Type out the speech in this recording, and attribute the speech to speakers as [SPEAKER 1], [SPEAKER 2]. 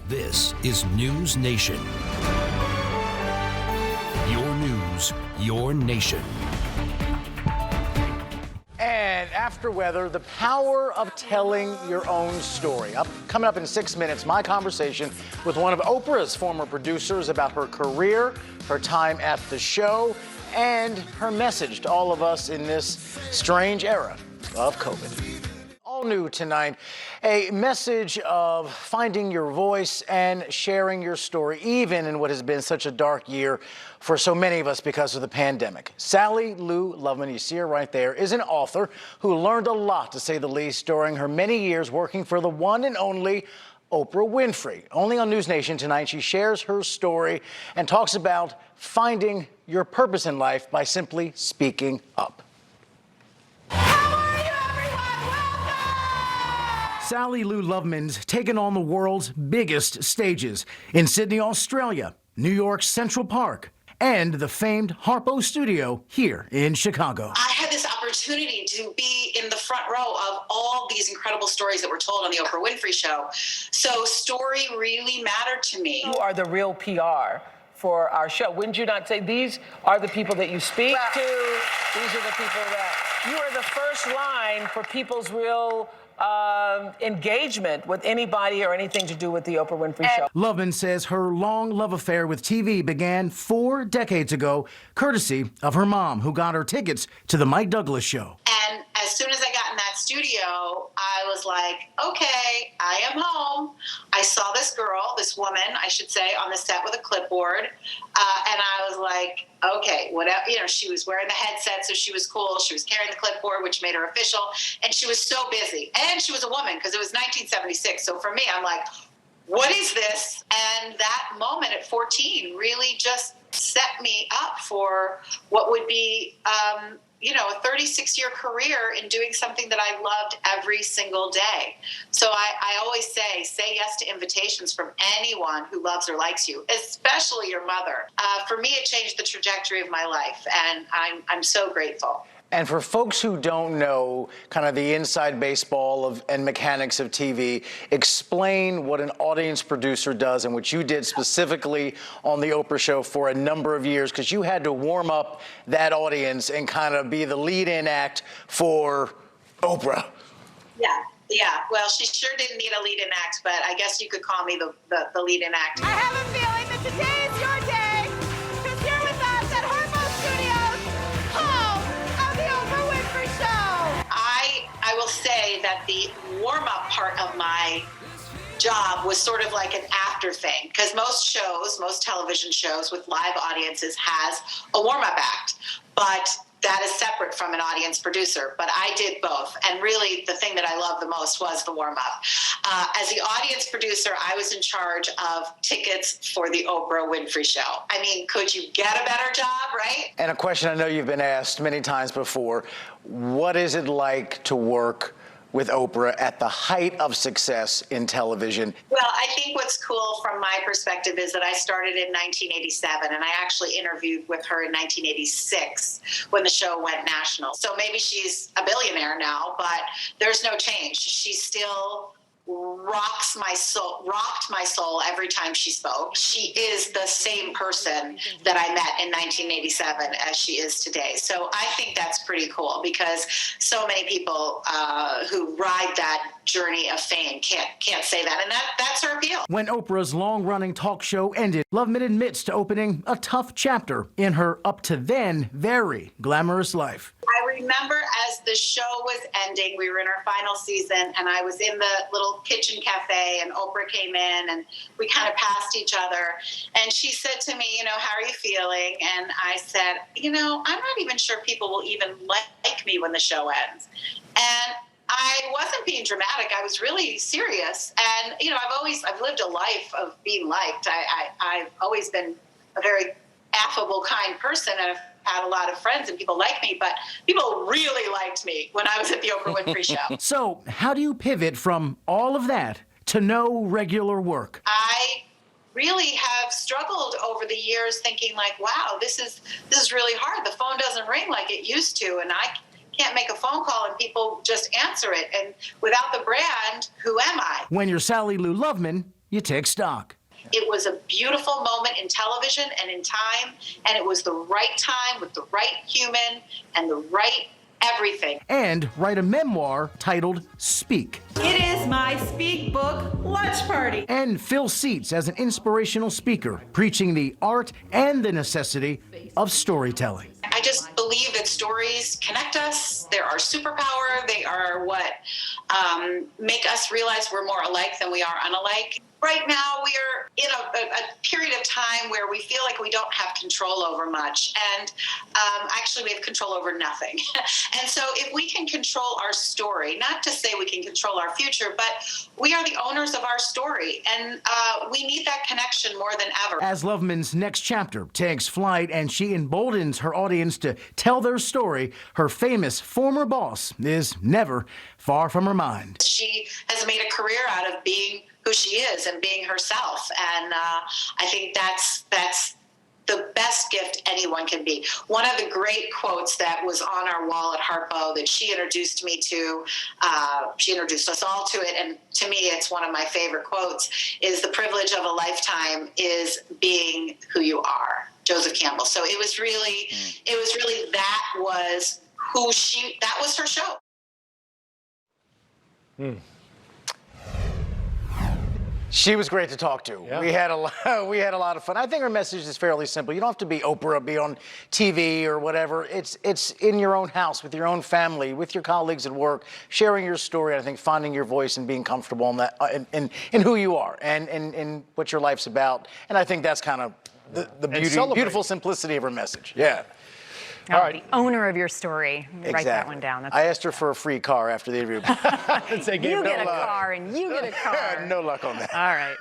[SPEAKER 1] This is News Nation. Your news, your nation.
[SPEAKER 2] And after weather, the power of telling your own story. Coming up in 6 minutes, my conversation with one of Oprah's former producers about her career, her time at the show, and her message to all of us in this strange era of COVID. All new tonight, a message of finding your voice and sharing your story, even in what has been such a dark year for so many of us because of the pandemic. Sally Lou Loveman, you see her right there, is an author who learned a lot, to say the least, during her many years working for the one and only Oprah Winfrey. Only on News Nation tonight, she shares her story and talks about finding your purpose in life by simply speaking up. Sally Lou Loveman's taken on the world's biggest stages in Sydney, Australia, New York's Central Park, and the famed Harpo Studio here in Chicago.
[SPEAKER 3] I had this opportunity to be in the front row of all these incredible stories that were told on the Oprah Winfrey Show. So story really mattered to me.
[SPEAKER 4] You are the real PR for our show. Wouldn't you not say these are the people that you speak to? These are the people that you are the first line for people's real engagement with anybody or anything to do with the Oprah Winfrey Show.
[SPEAKER 2] Loveman says her long love affair with TV began 4 decades ago, courtesy of her mom, who got her tickets to the Mike Douglas Show.
[SPEAKER 3] And as soon as I got in that studio, I was like, okay, I am home. I saw this girl, this woman, I should say, on the set with a clipboard. And I was like, okay, whatever. You know, she was wearing the headset, so she was cool. She was carrying the clipboard, which made her official. And she was so busy. And she was a woman, because it was 1976. So for me, I'm like, what is this? And that moment at 14 really just set me up for what would be, a 36-year career in doing something that I loved every single day. So I always say yes to invitations from anyone who loves or likes you, especially your mother. For me, it changed the trajectory of my life, and I'm so grateful.
[SPEAKER 2] And for folks who don't know kind of the inside baseball and mechanics of TV, explain what an audience producer does and what you did specifically on the Oprah Show for a number of years, because you had to warm up that audience and kind of be the lead-in act for Oprah.
[SPEAKER 3] Yeah. Well, she sure didn't need a lead-in act, but I guess you could call me the lead-in act.
[SPEAKER 5] I have a feeling that today is your day, because here with us at Harpo Studios, home of the Oprah Winfrey Show.
[SPEAKER 3] I will say that the warm-up part of my job was sort of like an after thing, because most television shows with live audiences has a warm-up act, but that is separate from an audience producer. But I did both. And really, the thing that I loved the most was the warm-up. As the audience producer, I was in charge of tickets for the Oprah Winfrey Show. I mean, could you get a better job, right?
[SPEAKER 2] And a question I know you've been asked many times before, what is it like to work with Oprah at the height of success in television?
[SPEAKER 3] Well, I think what's cool from my perspective is that I started in 1987, and I actually interviewed with her in 1986 when the show went national. So maybe she's a billionaire now, but there's no change. She still rocked my soul every time she spoke. She is the same person that I met in 1987 as she is today. So I think that's pretty cool, because so many people who ride that journey of fame can't say that, and that's her appeal.
[SPEAKER 2] When Oprah's long-running talk show ended, Loveman admits to opening a tough chapter in her up-to-then very glamorous life.
[SPEAKER 3] I remember as the show was ending, we were in our final season, and I was in the little kitchen cafe, and Oprah came in, and we kind of passed each other, and she said to me, how are you feeling? And I said, I'm not even sure people will even like me when the show ends. And I wasn't being dramatic. I was really serious. And, I've lived a life of being liked. I've always been a very affable, kind person, and I've had a lot of friends and people like me, but people really liked me when I was at the Oprah Winfrey Show.
[SPEAKER 2] So how do you pivot from all of that to no regular work?
[SPEAKER 3] I really have struggled over the years thinking like, wow, this is really hard. The phone doesn't ring like it used to, and I can't make a phone call and people just answer it. And without the brand, who am I?
[SPEAKER 2] When you're Sally Lou Loveman, you take stock.
[SPEAKER 3] It was a beautiful moment in television and in time, and it was the right time with the right human and the right everything.
[SPEAKER 2] And write a memoir titled Speak.
[SPEAKER 5] It is my Speak Book watch party.
[SPEAKER 2] And fill seats as an inspirational speaker, preaching the art and the necessity of storytelling.
[SPEAKER 3] I just believe that stories connect us. They're our superpower. They are what make us realize we're more alike than we are unalike. Right now, we are in a period of time where we feel like we don't have control over much. And actually, we have control over nothing. And so if we can control our story, not to say we can control our future, but we are the owners of our story. And we need that connection more than ever.
[SPEAKER 2] As Loveman's next chapter takes flight and she emboldens her audience to tell their story, her famous former boss is never far from her mind.
[SPEAKER 3] She has made a career out of being who she is and being herself. And I think that's the best gift anyone can be. One of the great quotes that was on our wall at Harpo that she introduced me to, she introduced us all to it, and to me it's one of my favorite quotes, is the privilege of a lifetime is being who you are. Joseph Campbell. So it was really that was that was her show.
[SPEAKER 2] She was great to talk to. Yeah. We had a lot of fun. I think her message is fairly simple. You don't have to be Oprah, be on TV or whatever. It's in your own house, with your own family, with your colleagues at work, sharing your story. I think finding your voice and being comfortable in that, in who you are and what your life's about. And I think that's kind of the beautiful simplicity of her message. Yeah.
[SPEAKER 6] All right. The owner of your story. Write that one down.
[SPEAKER 2] I asked her for a free car after the interview.
[SPEAKER 6] You get a car and you get a car.
[SPEAKER 2] No luck on that.
[SPEAKER 6] All right.